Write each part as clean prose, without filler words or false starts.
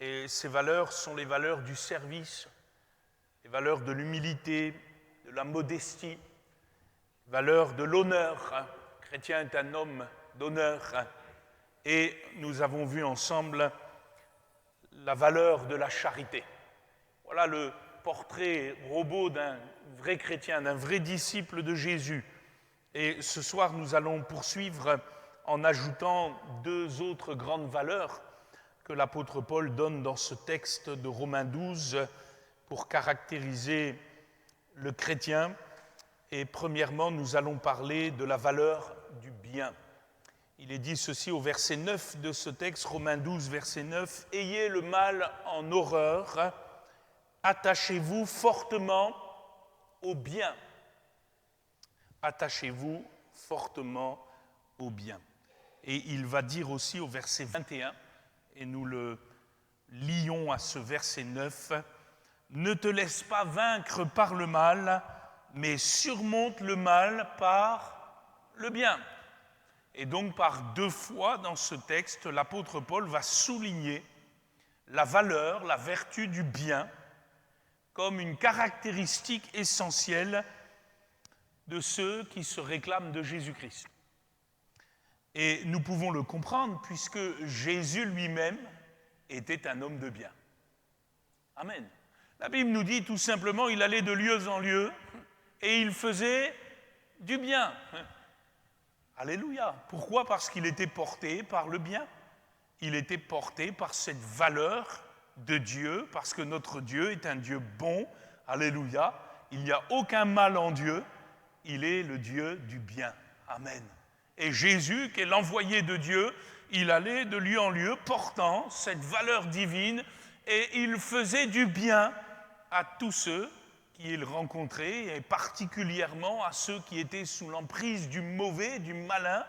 Et ces valeurs sont les valeurs du service, les valeurs de l'humilité, de la modestie, les valeurs de l'honneur. Le chrétien est un homme d'honneur. Et nous avons vu ensemble la valeur de la charité. Voilà le portrait robot d'un vrai chrétien, d'un vrai disciple de Jésus. Et ce soir, nous allons poursuivre en ajoutant deux autres grandes valeurs que l'apôtre Paul donne dans ce texte de Romains 12 pour caractériser le chrétien. Et premièrement, nous allons parler de la valeur du bien. Il est dit ceci au verset 9 de ce texte, Romains 12, verset 9, « Ayez le mal en horreur, attachez-vous fortement au bien. » Attachez-vous fortement au bien. Et il va dire aussi au verset 21, et nous le lions à ce verset 9, « Ne te laisse pas vaincre par le mal, mais surmonte le mal par le bien. » Et donc par deux fois dans ce texte, l'apôtre Paul va souligner la valeur, la vertu du bien comme une caractéristique essentielle de ceux qui se réclament de Jésus-Christ. Et nous pouvons le comprendre puisque Jésus lui-même était un homme de bien. Amen. La Bible nous dit tout simplement, il allait de lieu en lieu et il faisait du bien. Alléluia. Pourquoi? Parce qu'il était porté par le bien. Il était porté par cette valeur de Dieu, parce que notre Dieu est un Dieu bon. Alléluia. Il n'y a aucun mal en Dieu. Il est le Dieu du bien. Amen. Et Jésus, qui est l'envoyé de Dieu, il allait de lieu en lieu portant cette valeur divine et il faisait du bien à tous ceux qu'il rencontrait, et particulièrement à ceux qui étaient sous l'emprise du mauvais, du malin.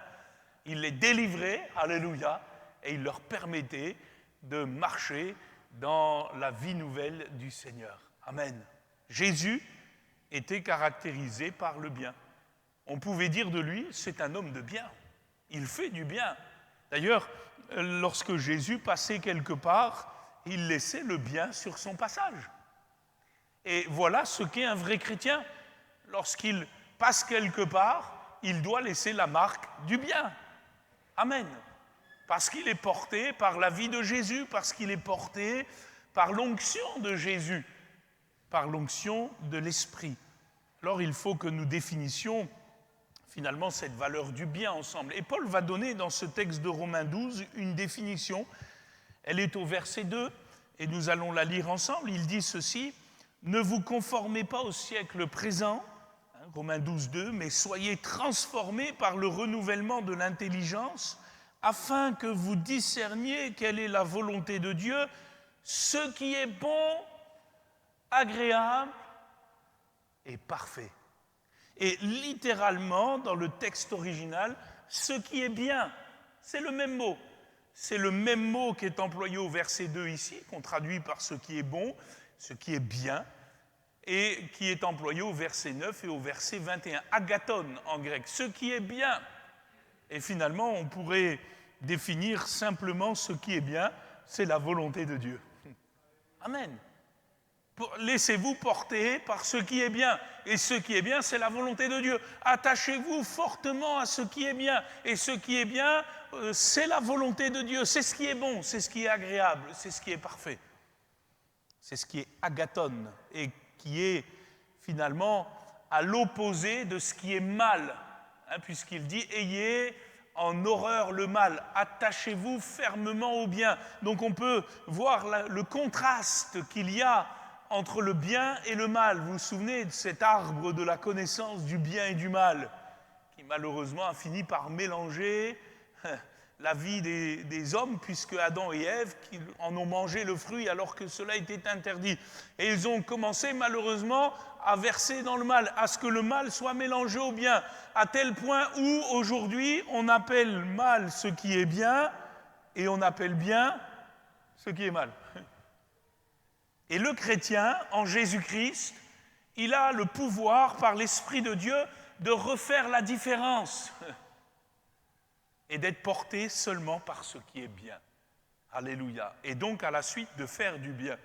Il les délivrait, alléluia, et il leur permettait de marcher dans la vie nouvelle du Seigneur. Amen. Jésus était caractérisé par le bien. On pouvait dire de lui, c'est un homme de bien. Il fait du bien. D'ailleurs, lorsque Jésus passait quelque part, il laissait le bien sur son passage. Et voilà ce qu'est un vrai chrétien. Lorsqu'il passe quelque part, il doit laisser la marque du bien. Amen. Parce qu'il est porté par la vie de Jésus, parce qu'il est porté par l'onction de Jésus, par l'onction de l'Esprit. Alors il faut que nous définissions finalement cette valeur du bien ensemble. Et Paul va donner dans ce texte de Romains 12 une définition. Elle est au verset 2 et nous allons la lire ensemble. Il dit ceci: ne vous conformez pas au siècle présent, Romains 12, 2, mais soyez transformés par le renouvellement de l'intelligence, afin que vous discerniez quelle est la volonté de Dieu, ce qui est bon, agréable et parfait. Et littéralement, dans le texte original, ce qui est bien, c'est le même mot. C'est le même mot qui est employé au verset 2 ici, qu'on traduit par ce qui est bon, ce qui est bien, et qui est employé au verset 9 et au verset 21. Agathon en grec, ce qui est bien. Et finalement, on pourrait définir simplement ce qui est bien, c'est la volonté de Dieu. Amen. Laissez-vous porter par ce qui est bien. Et ce qui est bien, c'est la volonté de Dieu. Attachez-vous fortement à ce qui est bien. Et ce qui est bien, c'est la volonté de Dieu. C'est ce qui est bon, c'est ce qui est agréable, c'est ce qui est parfait. C'est ce qui est agathon et qui est finalement à l'opposé de ce qui est mal. Puisqu'il dit « ayez en horreur le mal, attachez-vous fermement au bien ». Donc on peut voir le contraste qu'il y a entre le bien et le mal. Vous vous souvenez de cet arbre de la connaissance du bien et du mal, qui malheureusement a fini par mélanger la vie des hommes, puisque Adam et Ève qui en ont mangé le fruit alors que cela était interdit. Et ils ont commencé malheureusement à verser dans le mal, à ce que le mal soit mélangé au bien, à tel point où aujourd'hui on appelle mal ce qui est bien et on appelle bien ce qui est mal. Et le chrétien, en Jésus-Christ, il a le pouvoir par l'Esprit de Dieu de refaire la différence et d'être porté seulement par ce qui est bien. Alléluia. Et donc à la suite de faire du bien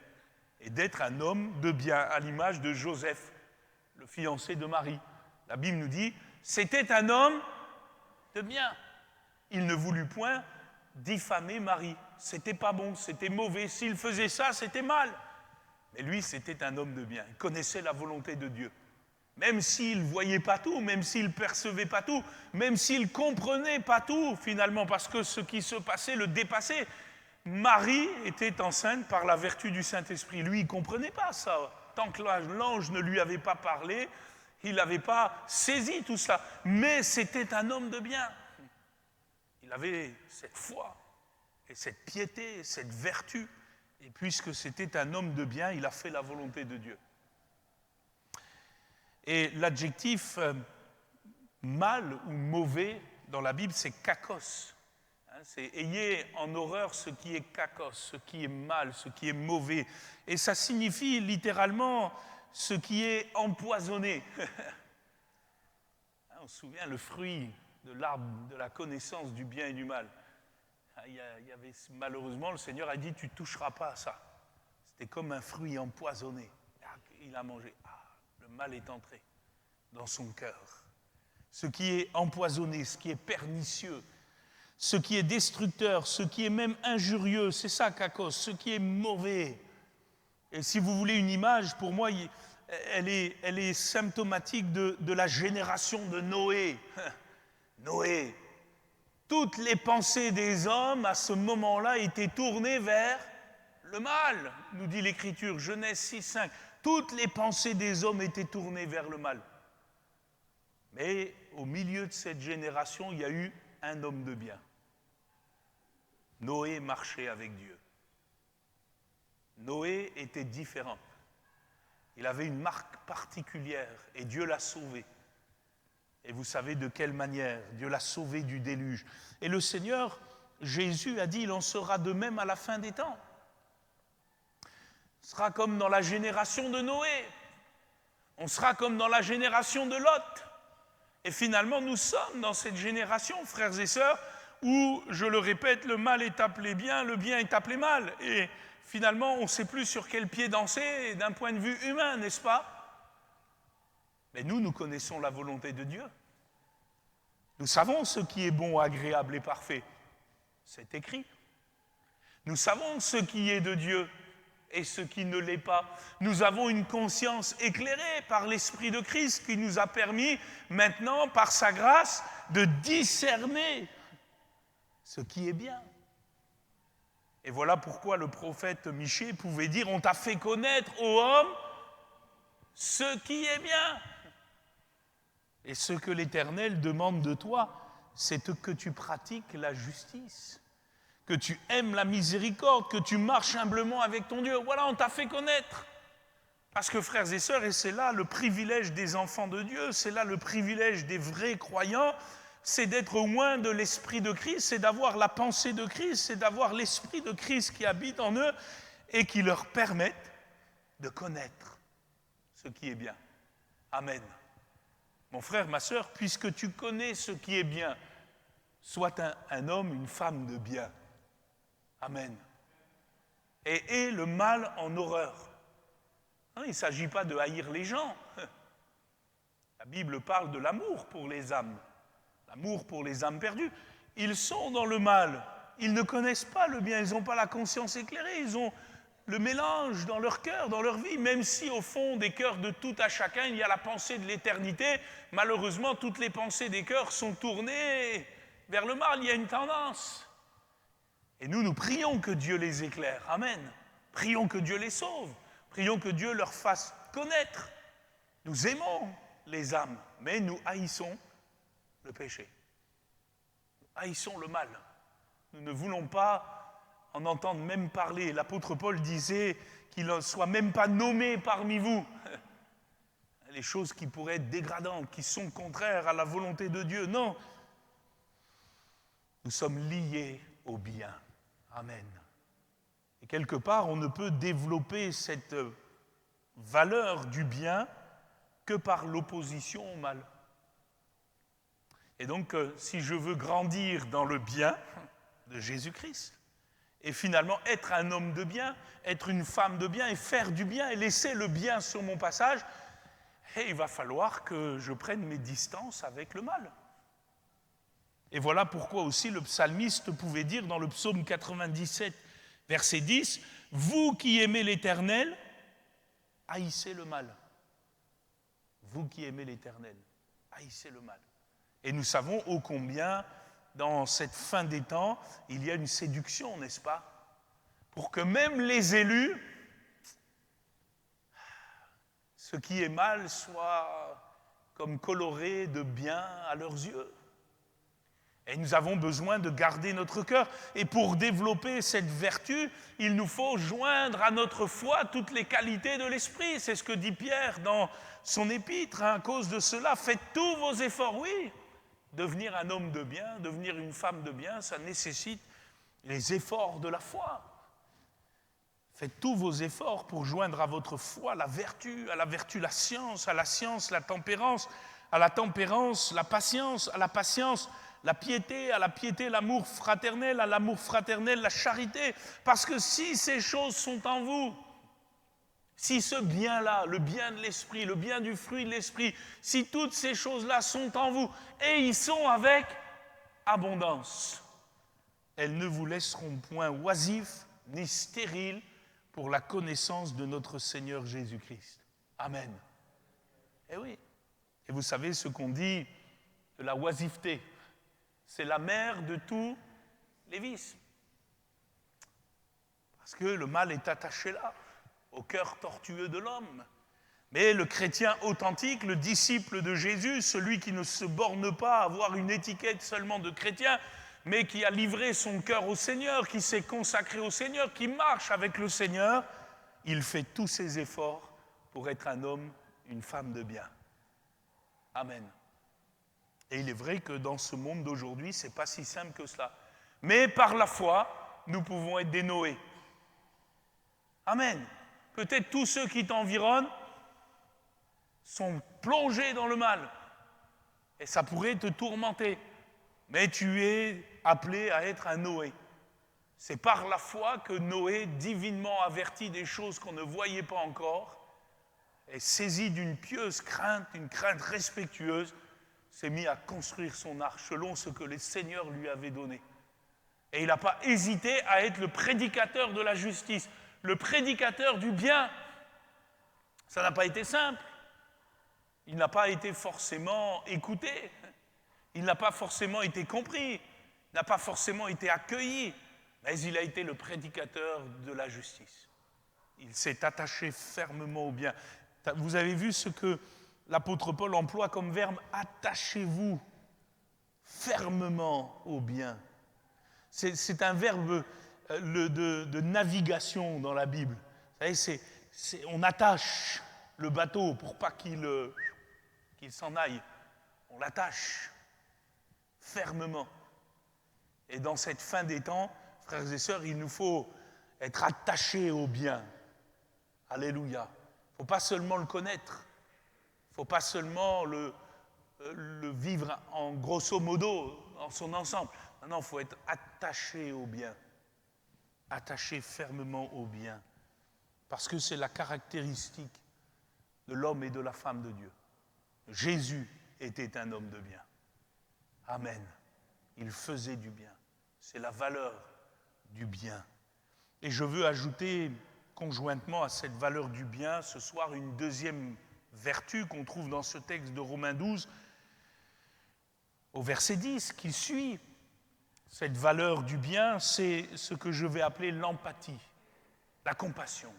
et d'être un homme de bien, à l'image de Joseph, le fiancé de Marie. La Bible nous dit, c'était un homme de bien. Il ne voulut point diffamer Marie. C'était pas bon, c'était mauvais. S'il faisait ça, c'était mal. Mais lui, c'était un homme de bien. Il connaissait la volonté de Dieu. Même s'il ne voyait pas tout, même s'il ne percevait pas tout, même s'il ne comprenait pas tout, finalement, parce que ce qui se passait le dépassait. Marie était enceinte par la vertu du Saint-Esprit. Lui, il ne comprenait pas ça. Tant que l'ange ne lui avait pas parlé, il n'avait pas saisi tout ça. Mais c'était un homme de bien. Il avait cette foi et cette piété, cette vertu. Et puisque c'était un homme de bien, il a fait la volonté de Dieu. Et l'adjectif mal ou mauvais dans la Bible, c'est kakos. C'est ayez en horreur ce qui est kakos, ce qui est mal, ce qui est mauvais. Et ça signifie littéralement ce qui est empoisonné. On se souvient le fruit de l'arbre de la connaissance du bien et du mal. Il y avait, malheureusement, le Seigneur a dit, tu ne toucheras pas à ça. C'était comme un fruit empoisonné. Il a mangé. Le mal est entré dans son cœur. Ce qui est empoisonné, ce qui est pernicieux, ce qui est destructeur, ce qui est même injurieux, c'est ça, kakos, ce qui est mauvais. Et si vous voulez une image, pour moi, elle est symptomatique de la génération de Noé. Noé. Toutes les pensées des hommes, à ce moment-là, étaient tournées vers le mal, nous dit l'Écriture, Genèse 6:5. Toutes les pensées des hommes étaient tournées vers le mal. Mais au milieu de cette génération, il y a eu un homme de bien. Noé marchait avec Dieu. Noé était différent. Il avait une marque particulière et Dieu l'a sauvé. Et vous savez de quelle manière Dieu l'a sauvé du déluge. Et le Seigneur, Jésus, a dit, il en sera de même à la fin des temps. Ce sera comme dans la génération de Noé. On sera comme dans la génération de Lot. Et finalement, nous sommes dans cette génération, frères et sœurs, où, je le répète, le mal est appelé bien, le bien est appelé mal. Et finalement, on ne sait plus sur quel pied danser d'un point de vue humain, n'est-ce pas? Mais nous connaissons la volonté de Dieu. Nous savons ce qui est bon, agréable et parfait. C'est écrit. Nous savons ce qui est de Dieu et ce qui ne l'est pas. Nous avons une conscience éclairée par l'Esprit de Christ qui nous a permis maintenant, par sa grâce, de discerner ce qui est bien. Et voilà pourquoi le prophète Michée pouvait dire « On t'a fait connaître, ô homme, ce qui est bien ». Et ce que l'Éternel demande de toi, c'est que tu pratiques la justice, que tu aimes la miséricorde, que tu marches humblement avec ton Dieu. Voilà, on t'a fait connaître. Parce que frères et sœurs, et c'est là le privilège des enfants de Dieu, c'est là le privilège des vrais croyants, c'est d'être loin de l'Esprit de Christ, c'est d'avoir la pensée de Christ, c'est d'avoir l'Esprit de Christ qui habite en eux et qui leur permette de connaître ce qui est bien. Amen. Mon frère, ma sœur, puisque tu connais ce qui est bien, sois un homme, une femme de bien. Amen. Et aie le mal en horreur. Il ne s'agit pas de haïr les gens. La Bible parle de l'amour pour les âmes. L'amour pour les âmes perdues. Ils sont dans le mal. Ils ne connaissent pas le bien. Ils n'ont pas la conscience éclairée. Ils ont le mélange dans leur cœur, dans leur vie. Même si au fond des cœurs de tout à chacun, il y a la pensée de l'éternité. Malheureusement, toutes les pensées des cœurs sont tournées vers le mal. Il y a une tendance. Et nous prions que Dieu les éclaire. Amen. Prions que Dieu les sauve. Prions que Dieu leur fasse connaître. Nous aimons les âmes, mais nous haïssons le péché. Nous haïssons le mal. Nous ne voulons pas en entendre même parler. L'apôtre Paul disait qu'il ne soit même pas nommé parmi vous. Les choses qui pourraient être dégradantes, qui sont contraires à la volonté de Dieu. Non. Nous sommes liés au bien. Amen. Et quelque part, on ne peut développer cette valeur du bien que par l'opposition au mal. Et donc, si je veux grandir dans le bien de Jésus-Christ, et finalement être un homme de bien, être une femme de bien et faire du bien et laisser le bien sur mon passage, et il va falloir que je prenne mes distances avec le mal. Et voilà pourquoi aussi le psalmiste pouvait dire dans le psaume 97, verset 10, « Vous qui aimez l'Éternel, haïssez le mal. » Vous qui aimez l'Éternel, haïssez le mal. Et nous savons ô combien, dans cette fin des temps, il y a une séduction, n'est-ce pas? Pour que même les élus, ce qui est mal, soit comme coloré de bien à leurs yeux. Et nous avons besoin de garder notre cœur. Et pour développer cette vertu, il nous faut joindre à notre foi toutes les qualités de l'esprit. C'est ce que dit Pierre dans son épître. À cause de cela, faites tous vos efforts. Oui, devenir un homme de bien, devenir une femme de bien, ça nécessite les efforts de la foi. Faites tous vos efforts pour joindre à votre foi la vertu, à la vertu la science, à la science la tempérance, à la tempérance la patience, à la patience la piété, à la piété l'amour fraternel, à l'amour fraternel la charité. Parce que si ces choses sont en vous, si ce bien-là, le bien de l'esprit, le bien du fruit de l'esprit, si toutes ces choses-là sont en vous et ils sont avec abondance, elles ne vous laisseront point oisifs ni stériles pour la connaissance de notre Seigneur Jésus-Christ. Amen. Eh oui. Et vous savez ce qu'on dit de la oisiveté. C'est la mère de tous les vices. Parce que le mal est attaché là, au cœur tortueux de l'homme. Mais le chrétien authentique, le disciple de Jésus, celui qui ne se borne pas à avoir une étiquette seulement de chrétien, mais qui a livré son cœur au Seigneur, qui s'est consacré au Seigneur, qui marche avec le Seigneur, il fait tous ses efforts pour être un homme, une femme de bien. Amen. Et il est vrai que dans ce monde d'aujourd'hui, ce n'est pas si simple que cela. Mais par la foi, nous pouvons être des Noé. Amen. Peut-être tous ceux qui t'environnent sont plongés dans le mal. Et ça pourrait te tourmenter. Mais tu es appelé à être un Noé. C'est par la foi que Noé, divinement averti des choses qu'on ne voyait pas encore, et saisi d'une pieuse crainte, une crainte respectueuse, s'est mis à construire son arche selon ce que le Seigneur lui avait donné. Et il n'a pas hésité à être le prédicateur de la justice, le prédicateur du bien. Ça n'a pas été simple. Il n'a pas été forcément écouté. Il n'a pas forcément été compris. Il n'a pas forcément été accueilli. Mais il a été le prédicateur de la justice. Il s'est attaché fermement au bien. Vous avez vu ce que l'apôtre Paul emploie comme verbe « attachez-vous fermement au bien ». C'est un verbe de navigation dans la Bible. Vous savez, on attache le bateau pour pas qu'il s'en aille. On l'attache fermement. Et dans cette fin des temps, frères et sœurs, il nous faut être attachés au bien. Alléluia. Il ne faut pas seulement le connaître. Il ne faut pas seulement le vivre en grosso modo, en son ensemble. Non, il faut être attaché au bien. Attaché fermement au bien. Parce que c'est la caractéristique de l'homme et de la femme de Dieu. Jésus était un homme de bien. Amen. Il faisait du bien. C'est la valeur du bien. Et je veux ajouter conjointement à cette valeur du bien ce soir une deuxième vertu qu'on trouve dans ce texte de Romains 12, au verset 10, qui suit. Cette valeur du bien, c'est ce que je vais appeler l'empathie, la compassion,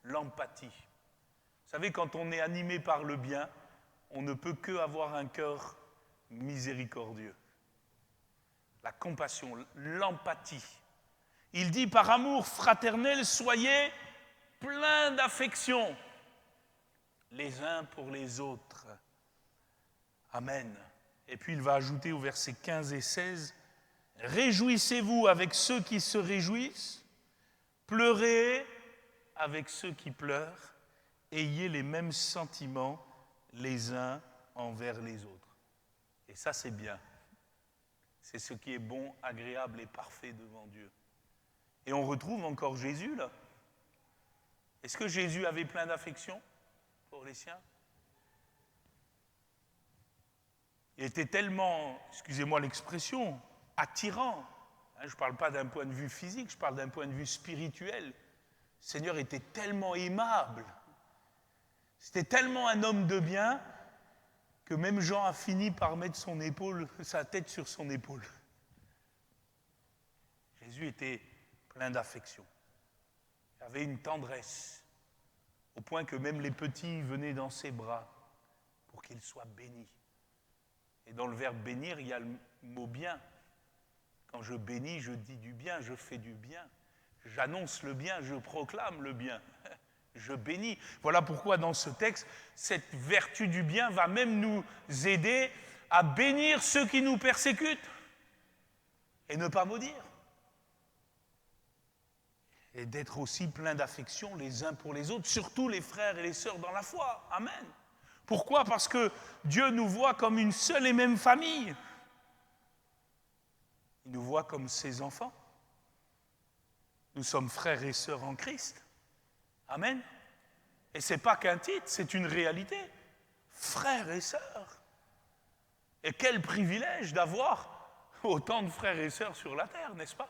l'empathie. Vous savez, quand on est animé par le bien, on ne peut qu'avoir un cœur miséricordieux. La compassion, l'empathie. Il dit, par amour fraternel, soyez pleins d'affection les uns pour les autres. Amen. Et puis il va ajouter au verset 15 et 16, réjouissez-vous avec ceux qui se réjouissent, pleurez avec ceux qui pleurent, ayez les mêmes sentiments les uns envers les autres. Et ça, c'est bien. C'est ce qui est bon, agréable et parfait devant Dieu. Et on retrouve encore Jésus là. Est-ce que Jésus avait plein d'affection pour les siens? Il était tellement, excusez-moi l'expression, attirant. Je ne parle pas d'un point de vue physique, je parle d'un point de vue spirituel. Le Seigneur était tellement aimable. C'était tellement un homme de bien que même Jean a fini par mettre sa tête sur son épaule. Jésus était plein d'affection. Il avait une tendresse, au point que même les petits venaient dans ses bras pour qu'il soit béni. Et dans le verbe bénir, il y a le mot bien. Quand je bénis, je dis du bien, je fais du bien. J'annonce le bien, je proclame le bien. Je bénis. Voilà pourquoi dans ce texte, cette vertu du bien va même nous aider à bénir ceux qui nous persécutent et ne pas maudire. Et d'être aussi plein d'affection les uns pour les autres, surtout les frères et les sœurs dans la foi. Amen. Pourquoi? Parce que Dieu nous voit comme une seule et même famille. Il nous voit comme ses enfants. Nous sommes frères et sœurs en Christ. Amen. Et ce n'est pas qu'un titre, c'est une réalité. Frères et sœurs. Et quel privilège d'avoir autant de frères et sœurs sur la terre, n'est-ce pas?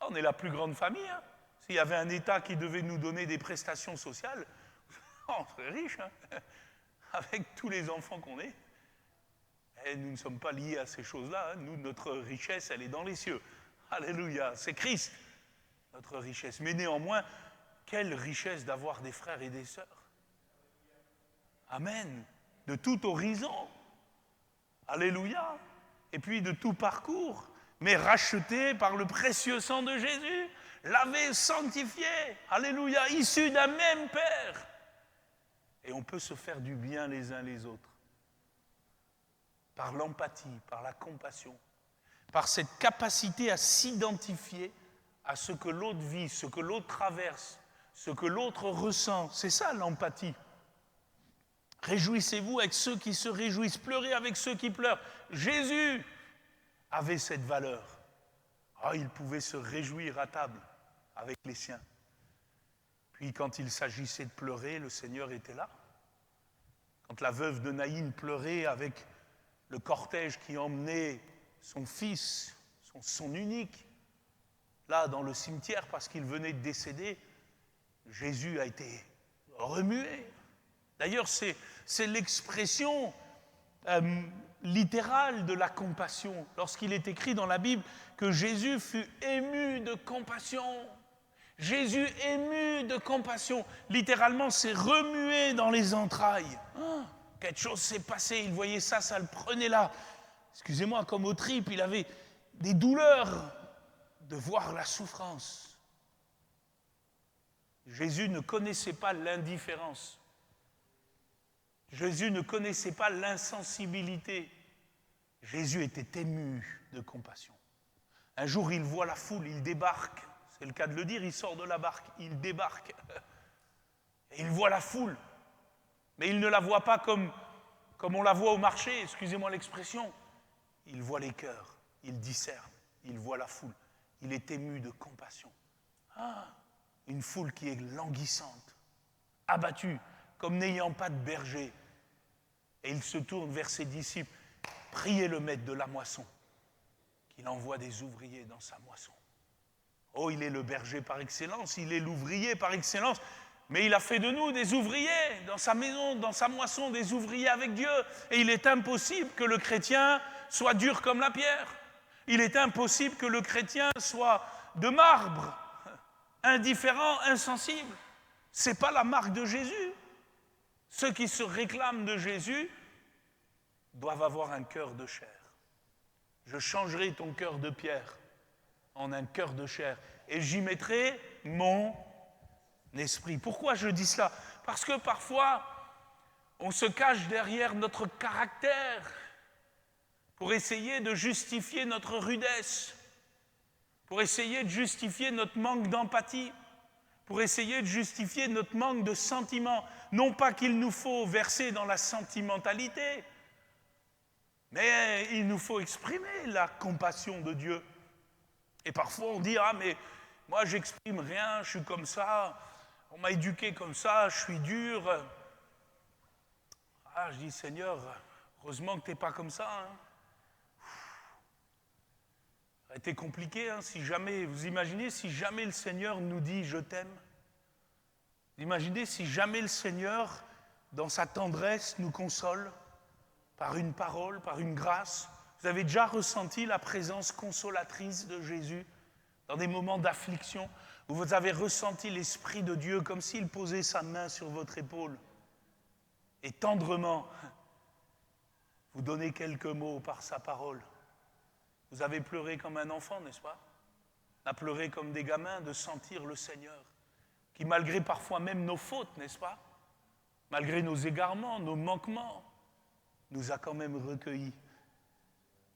On est la plus grande famille. Hein? S'il y avait un État qui devait nous donner des prestations sociales, on serait riche, hein? Avec tous les enfants qu'on est. Et nous ne sommes pas liés à ces choses-là. Hein? Nous, notre richesse, elle est dans les cieux. Alléluia, c'est Christ, notre richesse. Mais néanmoins, quelle richesse d'avoir des frères et des sœurs. Amen. De tout horizon. Alléluia. Et puis de tout parcours, mais rachetés par le précieux sang de Jésus, lavés, sanctifiés. Alléluia, issus d'un même Père. Et on peut se faire du bien les uns les autres. Par l'empathie, par la compassion, par cette capacité à s'identifier à ce que l'autre vit, ce que l'autre traverse, ce que l'autre ressent. C'est ça l'empathie. Réjouissez-vous avec ceux qui se réjouissent, pleurez avec ceux qui pleurent. Jésus avait cette valeur. Il pouvait se réjouir à table avec les siens. Puis quand il s'agissait de pleurer, le Seigneur était là. Quand la veuve de Naïn pleurait avec le cortège qui emmenait son fils, son unique, là dans le cimetière parce qu'il venait de décéder, Jésus a été remué. D'ailleurs, c'est l'expression littérale de la compassion. Lorsqu'il est écrit dans la Bible que Jésus fut ému de compassion. Jésus ému de compassion. Littéralement, c'est remué dans les entrailles. Quelque chose s'est passé, il voyait ça, ça le prenait là. Excusez-moi, comme aux tripes, il avait des douleurs de voir la souffrance. Jésus ne connaissait pas l'indifférence. Jésus ne connaissait pas l'insensibilité. Jésus était ému de compassion. Un jour, il voit la foule, il débarque. C'est le cas de le dire, il sort de la barque, il débarque. Et il voit la foule. Mais il ne la voit pas comme on la voit au marché, excusez-moi l'expression. Il voit les cœurs, il discerne, il voit la foule. Il est ému de compassion. Une foule qui est languissante, abattue, comme n'ayant pas de berger. Et il se tourne vers ses disciples. Priez le maître de la moisson, qu'il envoie des ouvriers dans sa moisson. Il est le berger par excellence, il est l'ouvrier par excellence. Mais il a fait de nous des ouvriers dans sa maison, dans sa moisson, des ouvriers avec Dieu. Et il est impossible que le chrétien soit dur comme la pierre. Il est impossible que le chrétien soit de marbre, indifférent, insensible. Ce n'est pas la marque de Jésus. Ceux qui se réclament de Jésus doivent avoir un cœur de chair. Je changerai ton cœur de pierre en un cœur de chair et j'y mettrai mon esprit. Pourquoi je dis cela? Parce que parfois, on se cache derrière notre caractère pour essayer de justifier notre rudesse, pour essayer de justifier notre manque d'empathie, pour essayer de justifier notre manque de sentiments. Non pas qu'il nous faut verser dans la sentimentalité, mais il nous faut exprimer la compassion de Dieu. Et parfois on dit, mais moi j'exprime rien, je suis comme ça, on m'a éduqué comme ça, je suis dur. Ah, je dis, Seigneur, heureusement que tu n'es pas comme ça. Hein. Ça a été compliqué, hein, si jamais, vous imaginez si jamais le Seigneur nous dit « je t'aime ». Imaginez si jamais le Seigneur, dans sa tendresse, nous console par une parole, par une grâce. Vous avez déjà ressenti la présence consolatrice de Jésus dans des moments d'affliction où vous avez ressenti l'Esprit de Dieu comme s'il posait sa main sur votre épaule et tendrement vous donnait quelques mots par sa parole. Vous avez pleuré comme un enfant, n'est-ce pas? On a pleuré comme des gamins de sentir le Seigneur qui, malgré parfois même nos fautes, n'est-ce pas? Malgré nos égarements, nos manquements, nous a quand même recueillis,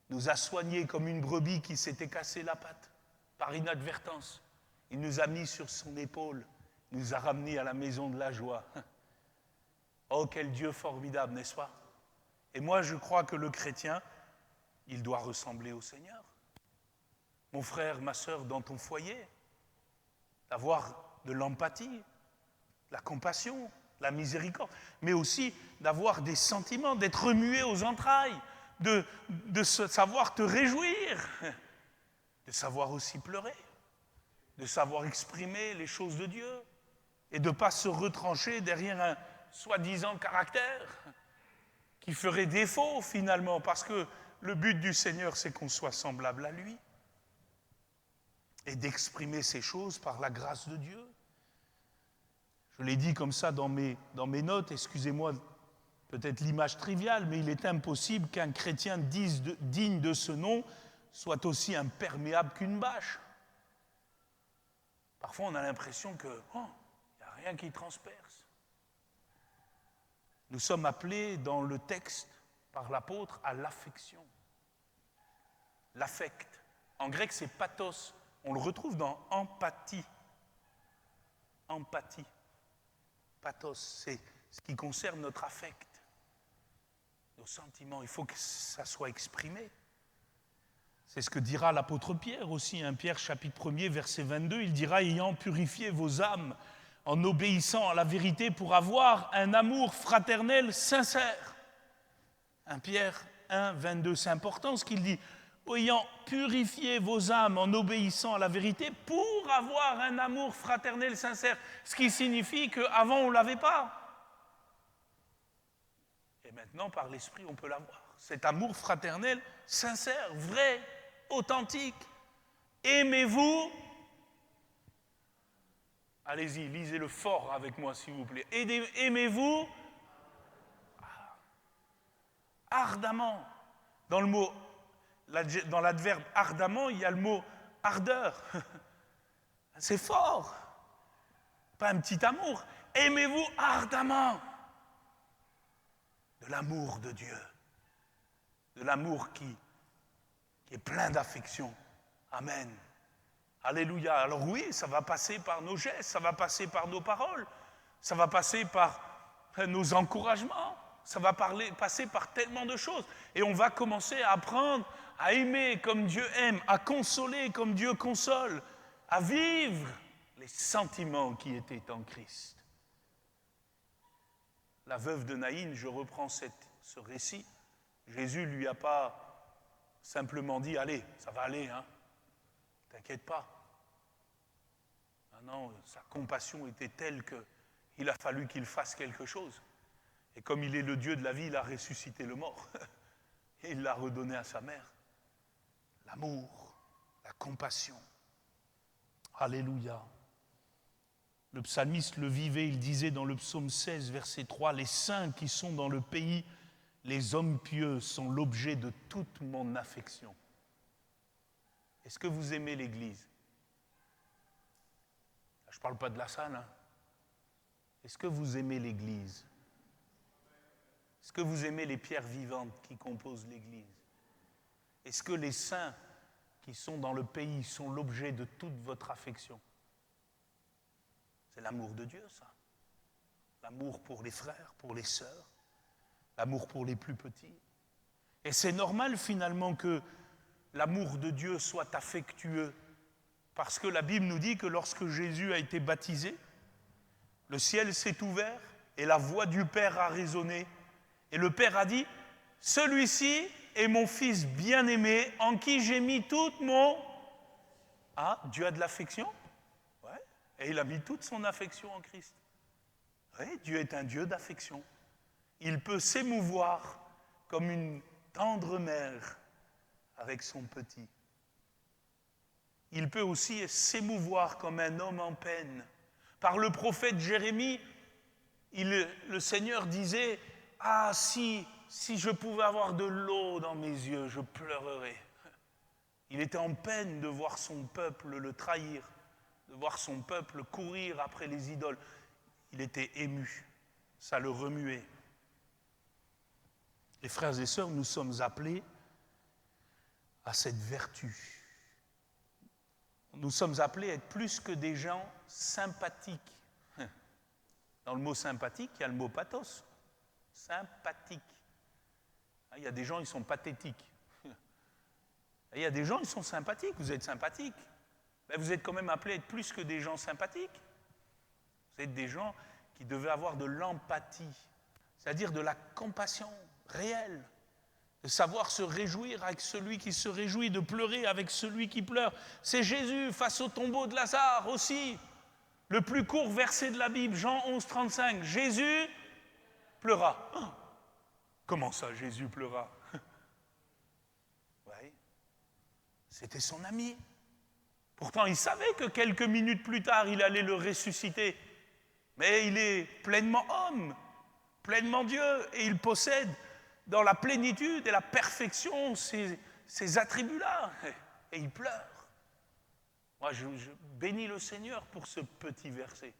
nous a soignés comme une brebis qui s'était cassé la patte par inadvertance. Il nous a mis sur son épaule, il nous a ramenés à la maison de la joie. Oh, quel Dieu formidable, n'est-ce pas? Et moi, je crois que le chrétien, il doit ressembler au Seigneur. Mon frère, ma sœur, dans ton foyer, d'avoir de l'empathie, de la compassion, de la miséricorde, mais aussi d'avoir des sentiments, d'être remué aux entrailles, de savoir te réjouir, de savoir aussi pleurer, de savoir exprimer les choses de Dieu et de ne pas se retrancher derrière un soi-disant caractère qui ferait défaut finalement, parce que le but du Seigneur, c'est qu'on soit semblable à lui et d'exprimer ces choses par la grâce de Dieu. Je l'ai dit comme ça dans mes notes, excusez-moi peut-être l'image triviale, mais il est impossible qu'un chrétien digne de ce nom soit aussi imperméable qu'une bâche. Parfois on a l'impression que il n'y a rien qui transperce. Nous sommes appelés dans le texte par l'apôtre à l'affection. L'affect. En grec c'est pathos. On le retrouve dans empathie. Empathie. Pathos, c'est ce qui concerne notre affect, nos sentiments. Il faut que ça soit exprimé. C'est ce que dira l'apôtre Pierre aussi, hein, Pierre chapitre 1er, verset 22, il dira « Ayant purifié vos âmes en obéissant à la vérité pour avoir un amour fraternel sincère. » 1 Pierre 1, 22, c'est important ce qu'il dit. Ayant purifié vos âmes en obéissant à la vérité pour avoir un amour fraternel sincère. Ce qui signifie qu'avant, on ne l'avait pas. Et maintenant, par l'Esprit, on peut l'avoir. Cet amour fraternel sincère, vrai, authentique. Aimez-vous. Allez-y, lisez-le fort avec moi, s'il vous plaît. Aimez-vous ardemment. Dans l'adverbe ardemment, il y a le mot ardeur. C'est fort. Pas un petit amour. Aimez-vous ardemment. De l'amour de Dieu. De l'amour qui est plein d'affection. Amen. Alléluia. Alors oui, ça va passer par nos gestes, ça va passer par nos paroles, ça va passer par nos encouragements, ça va passer par tellement de choses. Et on va commencer à apprendre à aimer comme Dieu aime, à consoler comme Dieu console, à vivre les sentiments qui étaient en Christ. La veuve de Naïn, je reprends ce récit, Jésus ne lui a pas simplement dit « Allez, ça va aller, hein, t'inquiète pas ». Non, sa compassion était telle qu'il a fallu qu'il fasse quelque chose. Et comme il est le Dieu de la vie, il a ressuscité le mort. Et il l'a redonné à sa mère. L'amour, la compassion. Alléluia. Le psalmiste le vivait, il disait dans le psaume 16, verset 3, « Les saints qui sont dans le pays, les hommes pieux sont l'objet de toute mon affection. » Est-ce que vous aimez l'Église? Je ne parle pas de la salle. Hein. Est-ce que vous aimez l'Église? Est-ce que vous aimez les pierres vivantes qui composent l'Église? Est-ce que les saints qui sont dans le pays sont l'objet de toute votre affection? C'est l'amour de Dieu, ça. L'amour pour les frères, pour les sœurs, l'amour pour les plus petits. Et c'est normal finalement que l'amour de Dieu soit affectueux, Parce que la Bible nous dit que lorsque Jésus a été baptisé, le ciel s'est ouvert et la voix du Père a résonné. Et le Père a dit, « Celui-ci est mon Fils bien-aimé en qui j'ai mis toute mon... » Ah, Dieu a de l'affection? Ouais. Et il a mis toute son affection en Christ. Oui, Dieu est un Dieu d'affection. Il peut s'émouvoir comme une tendre mère avec son petit. Il peut aussi s'émouvoir comme un homme en peine. Par le prophète Jérémie, le Seigneur disait, « Ah, si je pouvais avoir de l'eau dans mes yeux, je pleurerais. » Il était en peine de voir son peuple le trahir, de voir son peuple courir après les idoles. Il était ému, ça le remuait. Les frères et sœurs, nous sommes appelés à cette vertu. Nous sommes appelés à être plus que des gens sympathiques. Dans le mot sympathique, il y a le mot pathos. Sympathique. Il y a des gens, ils sont pathétiques. Il y a des gens, ils sont sympathiques. Vous êtes sympathiques. Mais vous êtes quand même appelés à être plus que des gens sympathiques. Vous êtes des gens qui devaient avoir de l'empathie, c'est-à-dire de la compassion réelle, de savoir se réjouir avec celui qui se réjouit, de pleurer avec celui qui pleure. C'est Jésus face au tombeau de Lazare aussi. Le plus court verset de la Bible, Jean 11, 35. Jésus pleura. Oh, comment ça, Jésus pleura? Oui, c'était son ami. Pourtant, il savait que quelques minutes plus tard, il allait le ressusciter. Mais il est pleinement homme, pleinement Dieu, et il possède dans la plénitude et la perfection ces attributs-là. Et il pleure. Moi, je bénis le Seigneur pour ce petit verset.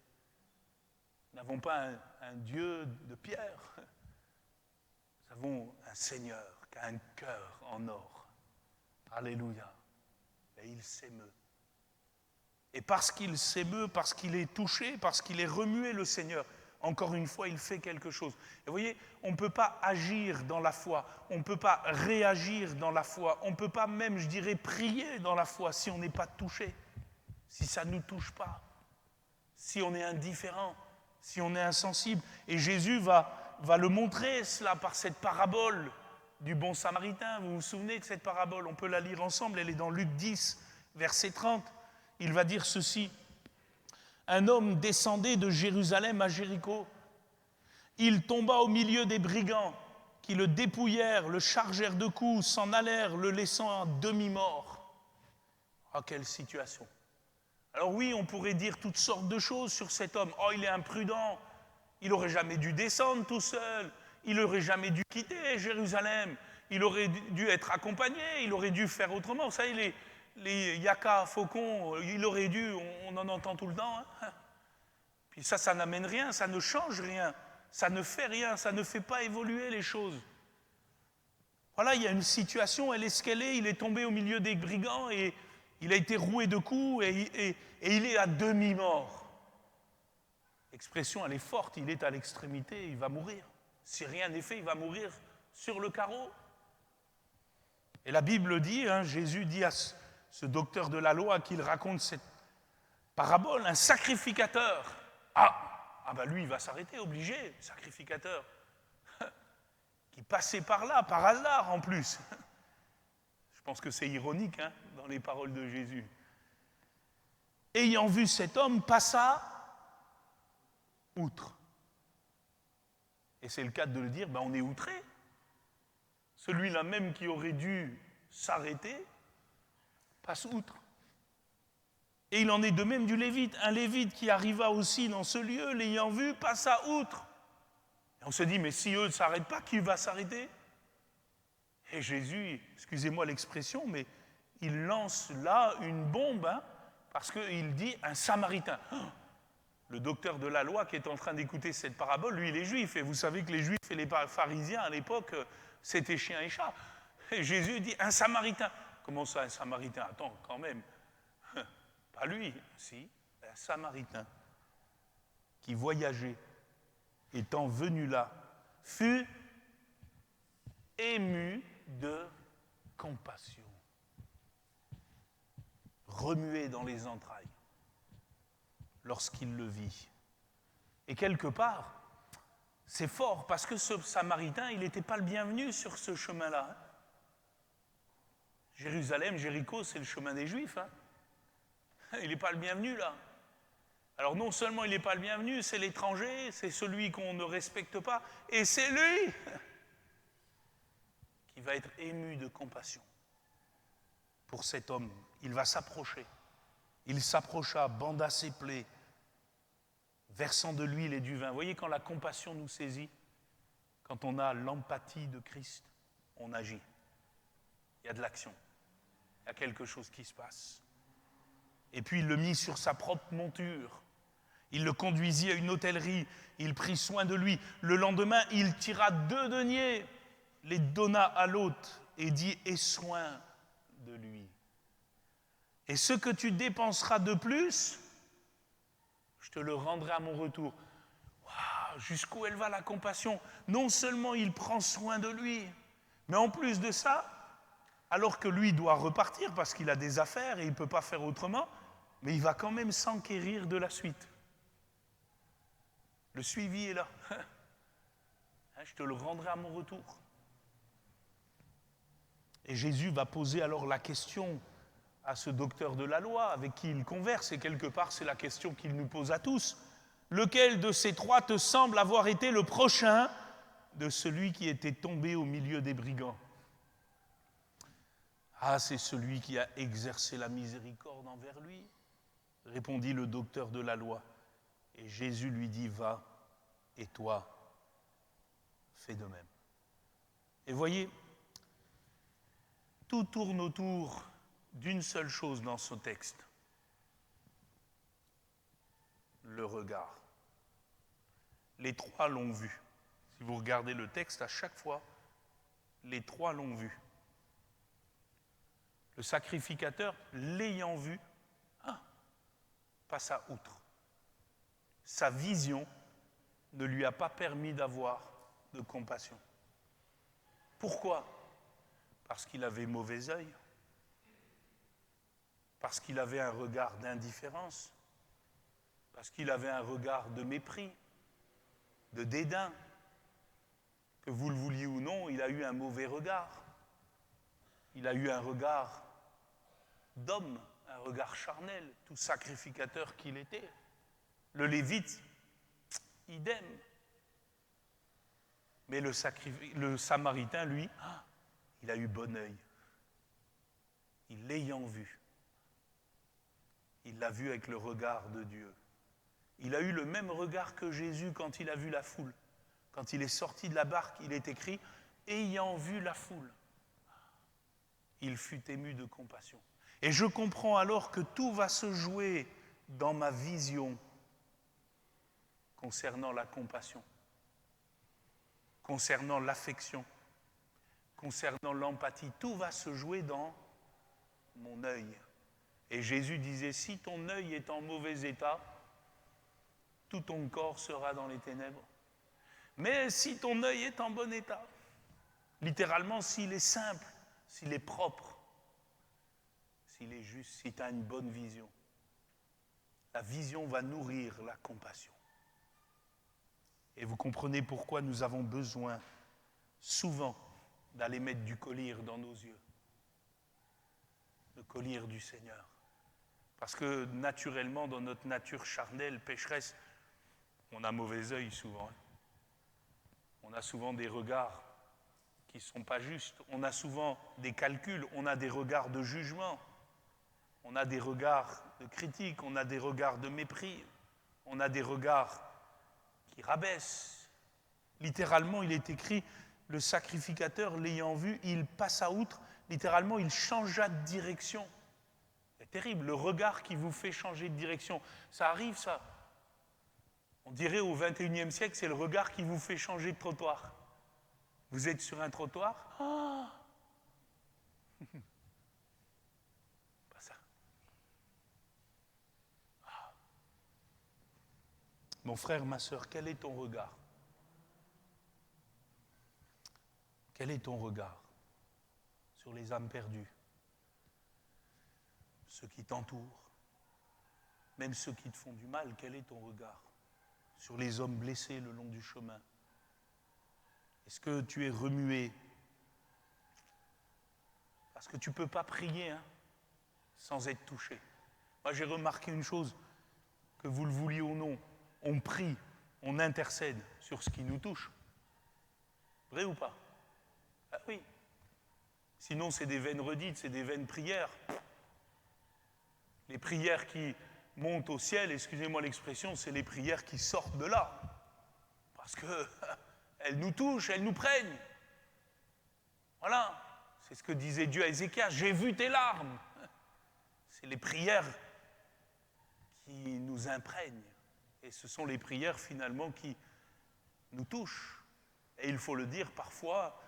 Nous n'avons pas un Dieu de pierre. Nous avons un Seigneur qui a un cœur en or. Alléluia. Et il s'émeut. Et parce qu'il s'émeut, parce qu'il est touché, parce qu'il est remué, le Seigneur, encore une fois, il fait quelque chose. Et vous voyez, on ne peut pas agir dans la foi, on ne peut pas réagir dans la foi, on ne peut pas même, je dirais, prier dans la foi si on n'est pas touché, si ça ne nous touche pas, si on est indifférent, si on est insensible. Et Jésus va le montrer, cela, par cette parabole du bon Samaritain. Vous vous souvenez de cette parabole? On peut la lire ensemble, elle est dans Luc 10, verset 30. Il va dire ceci. Un homme descendait de Jérusalem à Jéricho. Il tomba au milieu des brigands qui le dépouillèrent, le chargèrent de coups, s'en allèrent, le laissant à demi-mort. Ah, quelle situation! Alors oui, on pourrait dire toutes sortes de choses sur cet homme. Oh, il est imprudent. Il n'aurait jamais dû descendre tout seul. Il n'aurait jamais dû quitter Jérusalem. Il aurait dû être accompagné. Il aurait dû faire autrement. Vous savez, les yakas, faucons, il aurait dû, on en entend tout le temps. Hein. Puis ça n'amène rien, ça ne change rien, ça ne fait rien, ça ne fait pas évoluer les choses. Voilà, il y a une situation, elle est ce qu'elle est, il est tombé au milieu des brigands et il a été roué de coups et il est à demi-mort. L'expression, elle est forte, il est à l'extrémité, il va mourir. Si rien n'est fait, il va mourir sur le carreau. Et la Bible dit, hein, Jésus dit à ce docteur de la loi qu'il raconte cette parabole, un sacrificateur. Ah ben lui, il va s'arrêter, obligé, sacrificateur. Qui passait par là, par hasard en plus. Je pense que c'est ironique hein, dans les paroles de Jésus. Ayant vu cet homme, passa outre. Et c'est le cas de le dire, ben on est outré. Celui-là même qui aurait dû s'arrêter, passe outre. Et il en est de même du Lévite. Un Lévite qui arriva aussi dans ce lieu, l'ayant vu, passa outre. Et on se dit, mais si eux ne s'arrêtent pas, qui va s'arrêter? Et Jésus, excusez-moi l'expression, mais il lance là une bombe, hein, parce qu'il dit un Samaritain. Le docteur de la loi qui est en train d'écouter cette parabole, lui, il est juif. Et vous savez que les juifs et les pharisiens, à l'époque, c'était chien et chat. Et Jésus dit un Samaritain. Comment ça, un Samaritain? Attends, quand même. Pas lui, si, un Samaritain qui voyageait, étant venu là, fut ému de compassion. remué dans les entrailles lorsqu'il le vit. Et quelque part, c'est fort parce que ce Samaritain, il n'était pas le bienvenu sur ce chemin-là. Jérusalem, Jéricho, c'est le chemin des Juifs. Il n'est pas le bienvenu là. Alors non seulement il n'est pas le bienvenu, c'est l'étranger, c'est celui qu'on ne respecte pas, et c'est lui qui va être ému de compassion pour cet homme. Il va s'approcher. Il s'approcha, banda ses plaies, versant de l'huile et du vin. Vous voyez, quand la compassion nous saisit, quand on a l'empathie de Christ, on agit. Il y a de l'action. Il y a quelque chose qui se passe. Et puis il le mit sur sa propre monture. Il le conduisit à une hôtellerie. Il prit soin de lui. Le lendemain, il tira 2 deniers, les donna à l'hôte et dit « Aie soin de lui. Et ce que tu dépenseras de plus, je te le rendrai à mon retour. » Waouh, jusqu'où elle va la compassion? Non seulement il prend soin de lui, mais en plus de ça, alors que lui doit repartir parce qu'il a des affaires et il ne peut pas faire autrement, mais il va quand même s'enquérir de la suite. Le suivi est là. Je te le rendrai à mon retour. Et Jésus va poser alors la question à ce docteur de la loi avec qui il converse, et quelque part c'est la question qu'il nous pose à tous. Lequel de ces 3 te semble avoir été le prochain de celui qui était tombé au milieu des brigands? Ah, c'est celui qui a exercé la miséricorde envers lui, répondit le docteur de la loi. Et Jésus lui dit, va, et toi, fais de même. Et voyez, tout tourne autour d'une seule chose dans ce texte, le regard. Les 3 l'ont vu. Si vous regardez le texte, à chaque fois, les 3 l'ont vu. Le sacrificateur, l'ayant vu, passa outre. Sa vision ne lui a pas permis d'avoir de compassion. Pourquoi? Parce qu'il avait mauvais œil, parce qu'il avait un regard d'indifférence, parce qu'il avait un regard de mépris, de dédain. Que vous le vouliez ou non, il a eu un mauvais regard. Il a eu un regard d'homme, un regard charnel, tout sacrificateur qu'il était. Le Lévite, idem. Mais le Samaritain, lui, il a eu bon œil. Il l'ayant vu. Il l'a vu avec le regard de Dieu. Il a eu le même regard que Jésus quand il a vu la foule. Quand il est sorti de la barque, il est écrit « Ayant vu la foule ». Il fut ému de compassion. Et je comprends alors que tout va se jouer dans ma vision concernant la compassion, concernant l'affection, concernant l'empathie. Tout va se jouer dans mon œil. Et Jésus disait, si ton œil est en mauvais état, tout ton corps sera dans les ténèbres. Mais si ton œil est en bon état, littéralement, s'il est simple, s'il est propre, s'il est juste, si tu as une bonne vision, la vision va nourrir la compassion. Et vous comprenez pourquoi nous avons besoin souvent d'aller mettre du collyre dans nos yeux. Le collyre du Seigneur. Parce que naturellement, dans notre nature charnelle, pécheresse, on a mauvais œil souvent. On a souvent des regards qui ne sont pas justes. On a souvent des calculs. On a des regards de jugement. On a des regards de critique. On a des regards de mépris. On a des regards qui rabaissent. Littéralement, il est écrit, le sacrificateur, l'ayant vu, il passa outre. Littéralement, il changea de direction. C'est terrible, le regard qui vous fait changer de direction. Ça arrive, ça. On dirait au XXIe siècle, c'est le regard qui vous fait changer de trottoir. Vous êtes sur un trottoir. Pas ça. Mon frère, ma sœur, quel est ton regard? Quel est ton regard sur les âmes perdues? ceux qui t'entourent, même ceux qui te font du mal. Quel est ton regard sur les hommes blessés le long du chemin? Est-ce que tu es remué? Parce que tu ne peux pas prier sans être touché. Moi, j'ai remarqué une chose, que vous le vouliez ou non, on prie, on intercède sur ce qui nous touche. Vrai ou pas? Ah oui. Sinon, c'est des vaines redites, c'est des vaines prières. Les prières qui montent au ciel, excusez-moi l'expression, c'est les prières qui sortent de là. Parce qu'elles nous touchent, elles nous prennent. Voilà. C'est ce que disait Dieu à Ézéchias. J'ai vu tes larmes. C'est les prières qui nous imprègnent. Et ce sont les prières finalement qui nous touchent. Et il faut le dire, parfois,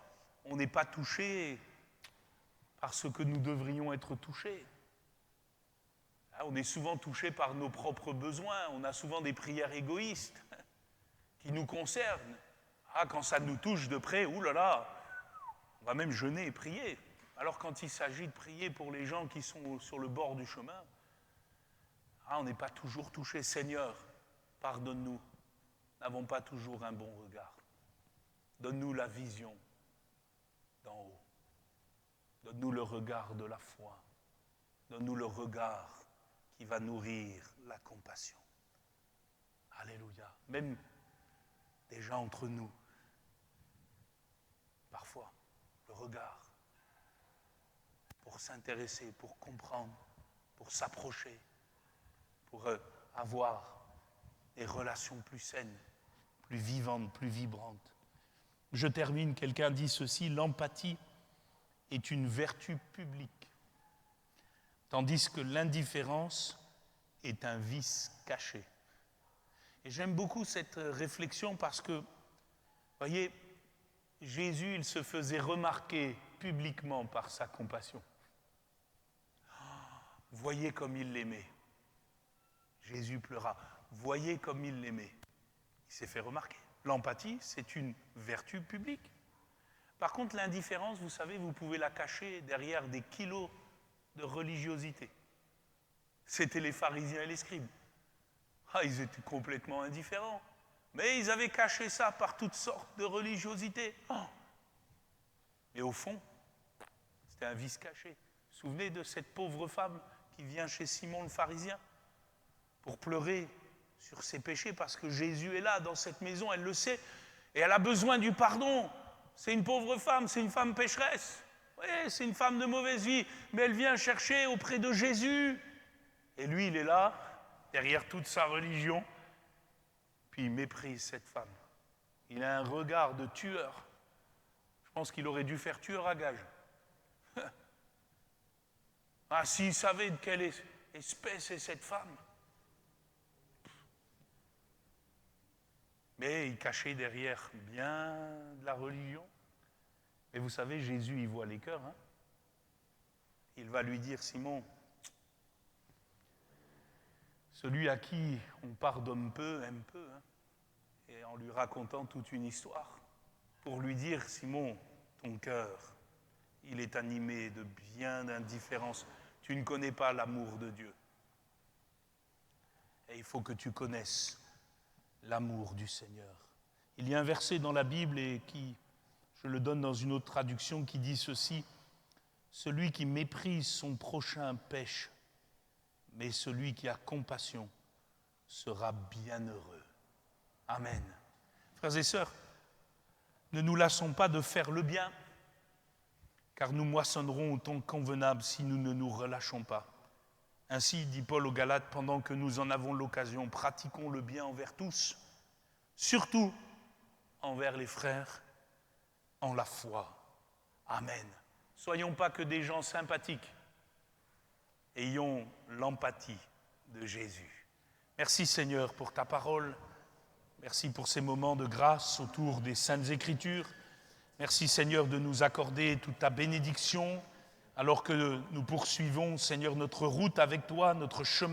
on n'est pas touché par ce que nous devrions être touchés. On est souvent touché par nos propres besoins. On a souvent des prières égoïstes qui nous concernent. Quand ça nous touche de près, oulala, on va même jeûner et prier. Alors quand il s'agit de prier pour les gens qui sont sur le bord du chemin, on n'est pas toujours touché. Seigneur, pardonne-nous, nous n'avons pas toujours un bon regard. Donne-nous la vision d'en haut. Donne-nous le regard de la foi. Donne-nous le regard qui va nourrir la compassion. Alléluia. Même des gens entre nous, parfois, le regard, pour s'intéresser, pour comprendre, pour s'approcher, pour avoir des relations plus saines, plus vivantes, plus vibrantes. Je termine, quelqu'un dit ceci, l'empathie est une vertu publique, tandis que l'indifférence est un vice caché. Et j'aime beaucoup cette réflexion parce que, voyez, Jésus, il se faisait remarquer publiquement par sa compassion. Voyez comme il l'aimait. Jésus pleura. Voyez comme il l'aimait. Il s'est fait remarquer. L'empathie, c'est une vertu publique. Par contre, l'indifférence, vous savez, vous pouvez la cacher derrière des kilos de religiosité. C'était les pharisiens et les scribes. Ils étaient complètement indifférents. Mais ils avaient caché ça par toutes sortes de religiosité. Et au fond, c'était un vice caché. Vous vous souvenez de cette pauvre femme qui vient chez Simon le pharisien pour pleurer sur ses péchés parce que Jésus est là dans cette maison, elle le sait, et elle a besoin du pardon. C'est une pauvre femme, c'est une femme pécheresse. Oui, c'est une femme de mauvaise vie, mais elle vient chercher auprès de Jésus. Et lui, il est là, derrière toute sa religion, puis il méprise cette femme. Il a un regard de tueur. Je pense qu'il aurait dû faire tueur à gage. S'il savait de quelle espèce est cette femme. Mais il cachait derrière bien de la religion. Mais vous savez, Jésus, il voit les cœurs. Il va lui dire, Simon, celui à qui on pardonne peu, aime peu. Et en lui racontant toute une histoire, pour lui dire, Simon, ton cœur, il est animé de bien d'indifférence. Tu ne connais pas l'amour de Dieu. Et il faut que tu connaisses l'amour du Seigneur. Il y a un verset dans la Bible, et qui, je le donne dans une autre traduction, qui dit ceci, « Celui qui méprise son prochain pêche, mais celui qui a compassion sera bienheureux. » Amen. Frères et sœurs, ne nous lassons pas de faire le bien, car nous moissonnerons au temps convenable si nous ne nous relâchons pas. Ainsi, dit Paul aux Galates, pendant que nous en avons l'occasion, pratiquons le bien envers tous, surtout envers les frères en la foi. Amen. Soyons pas que des gens sympathiques, ayons l'empathie de Jésus. Merci Seigneur pour ta parole, merci pour ces moments de grâce autour des Saintes Écritures. Merci Seigneur de nous accorder toute ta bénédiction, alors que nous poursuivons, Seigneur, notre route avec toi, notre chemin.